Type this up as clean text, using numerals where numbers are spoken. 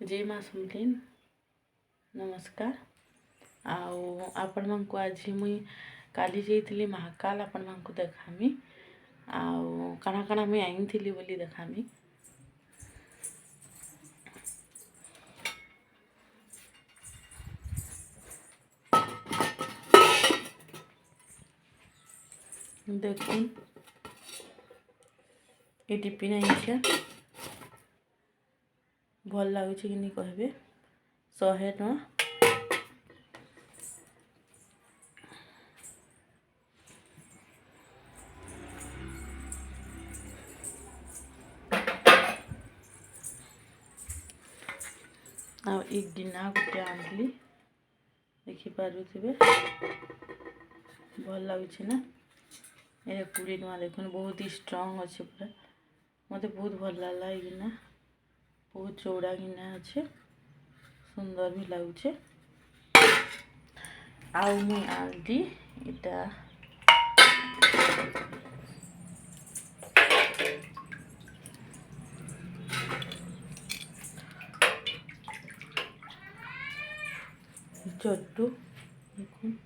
जय माँ समलेन नमस्कार। आपण मानक आज मुई काली जाइली महाकाल आपण मानक देखामी काना काना मुई आईली बोली देखामी। देखुन ये टिफिन आई भल लगुच कि नहीं कहबे 100 टଙ୍କା। आ एक गिना गोटे आनली देखिपे भल लगुच ना ये 20 टଙ୍କା। देखुन बहुत ही स्ट्रांग अच्छे पूरा मत बहुत भल लगला। ये गिना बहुत चौड़ा गिना अच्छे सुंदर भी लगुचे। आउ मुई आनली इटा चट्टू देखुन